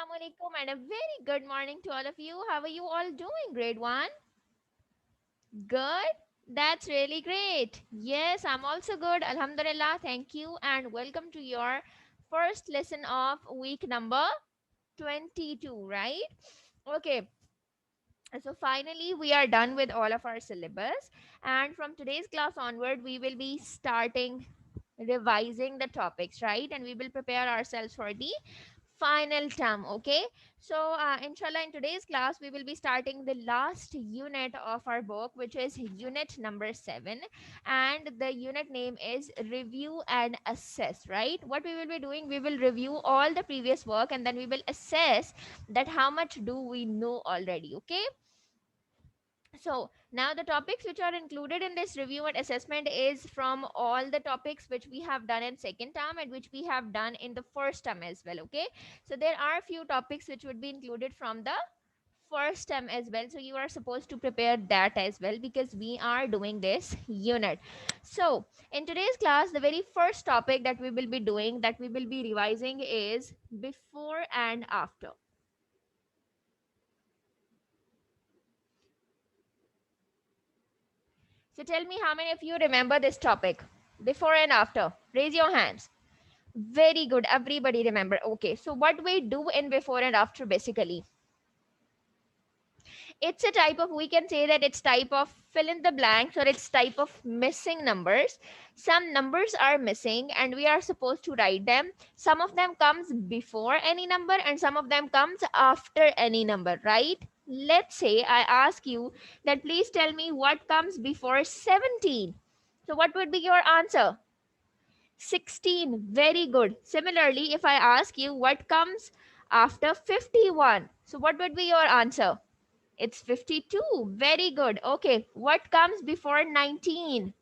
Assalamu alaikum and a very good morning to all of you. How are you all doing, grade 1? Good? That's really great. Yes, I'm also good. Alhamdulillah. Thank you and welcome to your first lesson of week number 22, right? Okay, so finally we are done with all of our syllabus, and from today's class onward we will be starting revising the topics, right? And we will prepare ourselves for the final term. Okay, so inshallah, in today's class we will be starting the last unit of our book, which is unit number 7, and the unit name is review and assess. Right, what we will be doing, we will review all the previous work and then we will assess that how much do we know already. Okay, so now the topics which are included in this review and assessment is from all the topics which we have done in second term and which we have done in the first term as well. Okay, so there are a few topics which would be included from the first term as well, so you are supposed to prepare that as well because we are doing this unit. So in today's class, the very first topic that we will be doing, that we will be revising, is before and after. So tell me, how many of you remember this topic? Before and after. Raise your hands. Very good. Everybody remember. Okay. So what we do in before and after basically, it's a type of, we can say that it's type of fill in the blanks, or it's type of missing numbers. Some numbers are missing and we are supposed to write them. Some of them comes before any number and some of them comes after any number, right? Let's say I ask you that please tell me what comes before 17. So what would be your answer? 16. Very good. Similarly, if I ask you what comes after 51, so what would be your answer? It's 52. Very good. Okay. What comes before 19?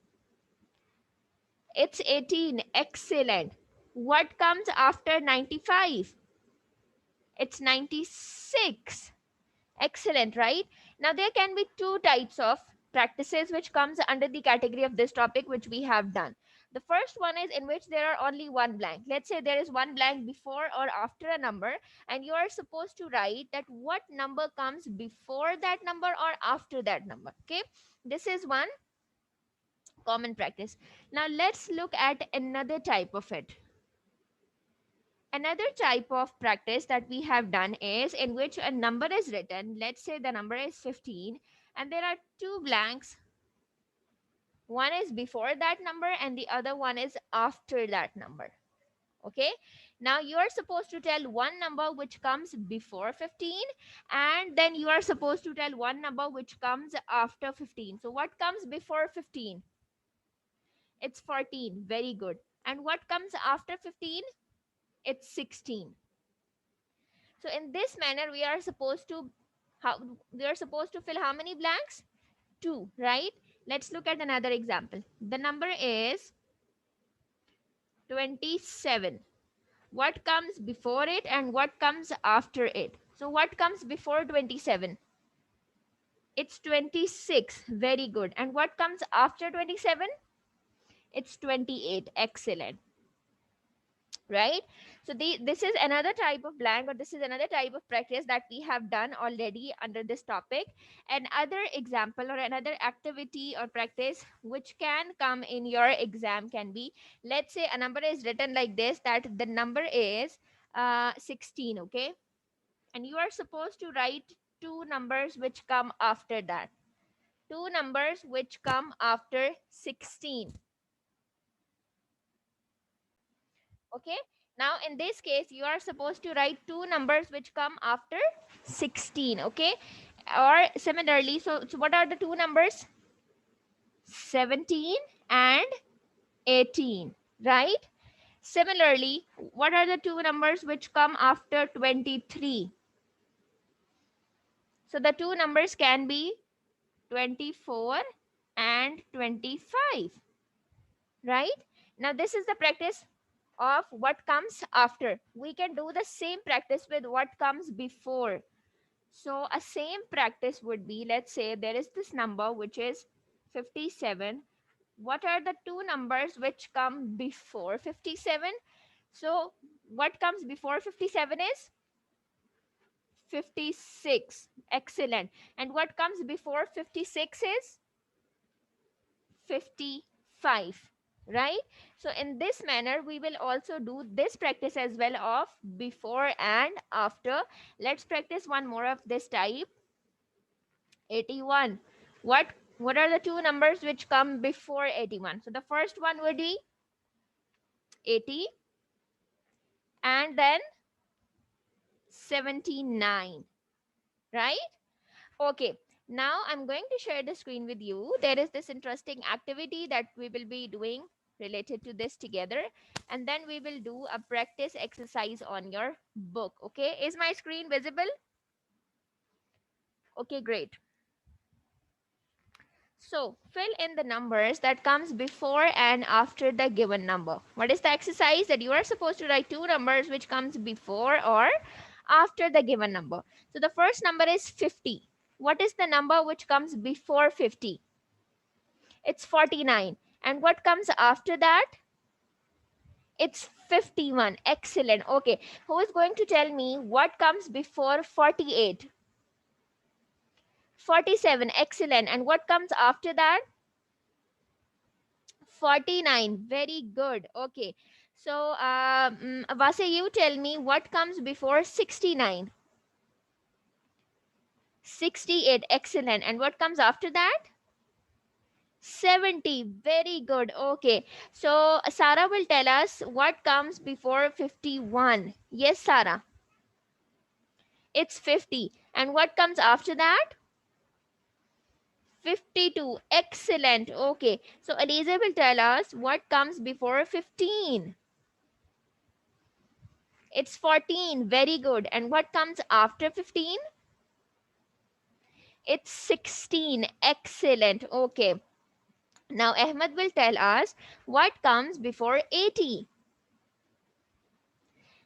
It's 18. Excellent. What comes after 95? It's 96. Excellent, right? Now there can be two types of practices which comes under the category of this topic which we have done. The first one is in which there are only one blank. Let's say there is one blank before or after a number, and you are supposed to write that what number comes before that number or after that number. Okay, this is one common practice. Now let's look at another type of it. Another type of practice that we have done is in which a number is written. Let's say the number is 15 and there are two blanks. One is before that number and the other one is after that number. Okay, now you are supposed to tell one number which comes before 15, and then you are supposed to tell one number which comes after 15. So what comes before 15? It's 14. Very good. And what comes after 15? It's 16. So in this manner, how we are supposed to fill how many blanks? Two, right? Let's look at another example. The number is 27. What comes before it and what comes after it? So what comes before 27? It's 26. Very good. And what comes after 27? It's 28. Excellent. Right, so this is another type of blank, or this is another type of practice that we have done already under this topic. Another example or another activity or practice which can come in your exam can be, let's say a number is written like this, that the number is 16. Okay, and you are supposed to write two numbers which come after that, two numbers which come after 16. Okay, now in this case you are supposed to write two numbers which come after 16. Okay, or similarly, so what are the two numbers? 17 and 18, right? Similarly, what are the two numbers which come after 23? So the two numbers can be 24 and 25, right? Now this is the practice of what comes after. We can do the same practice with what comes before. So a same practice would be, let's say there is this number which is 57. What are the two numbers which come before 57? So what comes before 57 is 56. Excellent. And what comes before 56 is 55, right? So in this manner, we will also do this practice as well of before and after. Let's practice one more of this type. 81. What are the two numbers which come before 81? So the first one would be 80 and then 79, right? Okay, now I'm going to share the screen with you. There is this interesting activity that we will be doing related to this together, and then we will do a practice exercise on your book. Okay, is my screen visible? Okay, great. So fill in the numbers that comes before and after the given number. What is the exercise? That you are supposed to write two numbers which comes before or after the given number. So the first number is 50. What is the number which comes before 50? It's 49. And what comes after that? It's 51. Excellent. Okay. Who is going to tell me what comes before 48? 47. Excellent. And what comes after that? 49. Very good. Okay. So, Vase, you tell me what comes before 69? 68. Excellent. And what comes after that? 70. Very good. Okay. So, Sarah will tell us what comes before 51. Yes, Sarah. It's 50. And what comes after that? 52. Excellent. Okay. So, Aliza will tell us what comes before 15. It's 14. Very good. And what comes after 15? It's 16. Excellent. Okay. Now Ahmed will tell us what comes before 80.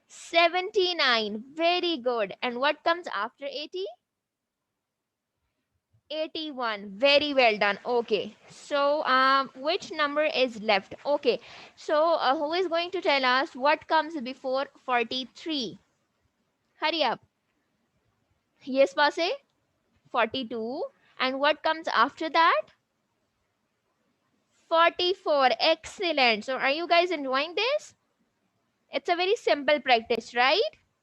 79. Very good. And what comes after 80? 81. Very well done. Okay. So which number is left? Okay. So who is going to tell us what comes before 43? Hurry up. Yes, Pase? 42. And what comes after that? 44. Excellent. So are you guys enjoying this? It's a very simple practice, right?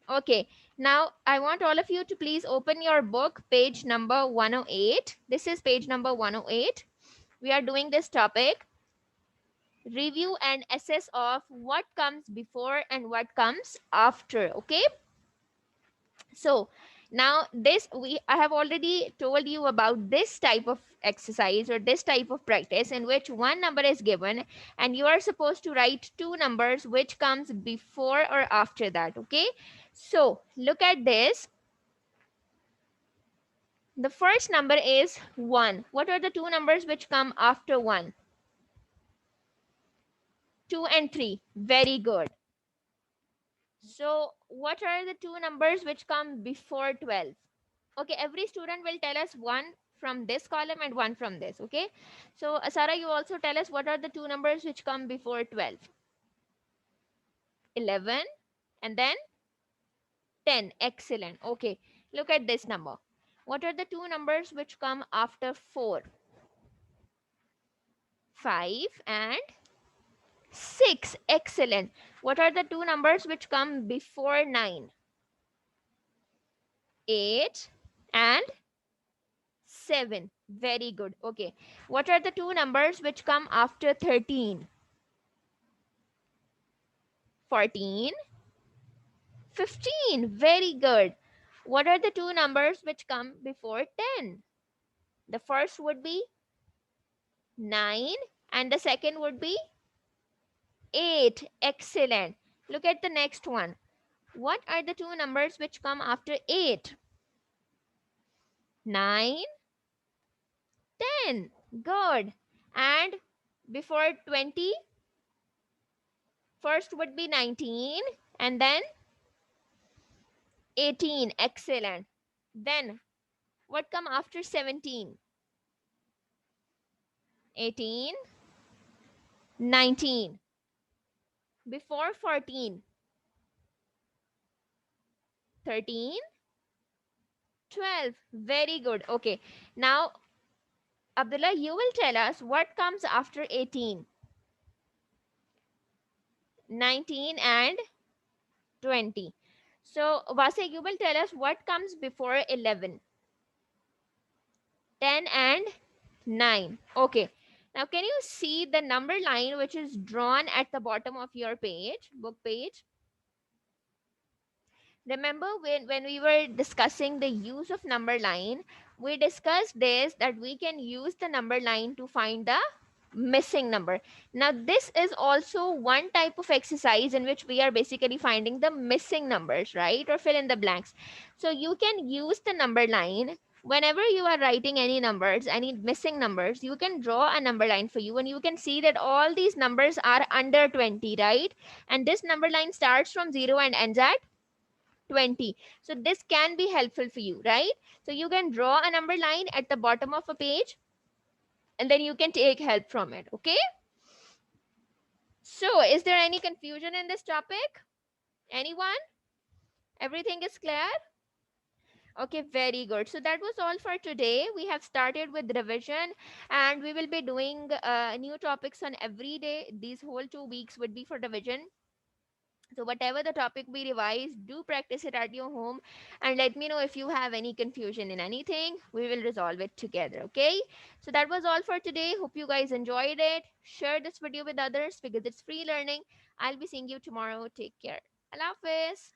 Okay. Now I want all of you to please open your book, page number 108. This is page number 108. We are doing this topic, review and assess of what comes before and what comes after. Okay. So now this I have already told you about this type of exercise or this type of practice in which one number is given and you are supposed to write two numbers which comes before or after that. Okay, so look at this. The first number is 1. What are the two numbers which come after 1? 2 and 3. Very good. So what are the two numbers which come before 12? Okay, every student will tell us one from this column and one from this. Okay, so Sarah, you also tell us what are the two numbers which come before 12? 11 and then 10. Excellent. Okay, look at this number. What are the two numbers which come after 4? 5 and 6. Excellent. What are the two numbers which come before 9? 8 and 7. Very good. Okay. What are the two numbers which come after 13? 14, 15. Very good. What are the two numbers which come before 10? The first would be 9 and the second would be 8. Excellent. Look at the next one. What are the two numbers which come after 8? 9, 10. Good. And before 20, first would be 19 and then 18. Excellent. Then what come after 17? 18, 19. Before 14, 13 12. Very good. Okay. Now, Abdullah, you will tell us what comes after 18, 19, and 20. So, Vase, you will tell us what comes before 11, 10, and 9. Okay. Now, can you see the number line which is drawn at the bottom of your page, book page? Remember when we were discussing the use of number line, we discussed this that we can use the number line to find the missing number. Now, this is also one type of exercise in which we are basically finding the missing numbers, right? Or fill in the blanks. So, you can use the number line whenever you are writing any numbers, any missing numbers. You can draw a number line for you, and you can see that all these numbers are under 20, right? And this number line starts from 0 and ends at 20. So this can be helpful for you, right? So you can draw a number line at the bottom of a page, and then you can take help from it. Okay. So is there any confusion in this topic? Anyone? Everything is clear? Okay, very good. So that was all for today. We have started with revision, and we will be doing new topics on every day. These whole 2 weeks would be for revision. So, whatever the topic we revise, do practice it at your home and let me know if you have any confusion in anything. We will resolve it together. Okay. So, that was all for today. Hope you guys enjoyed it. Share this video with others because it's free learning. I'll be seeing you tomorrow. Take care. Allah Hafiz.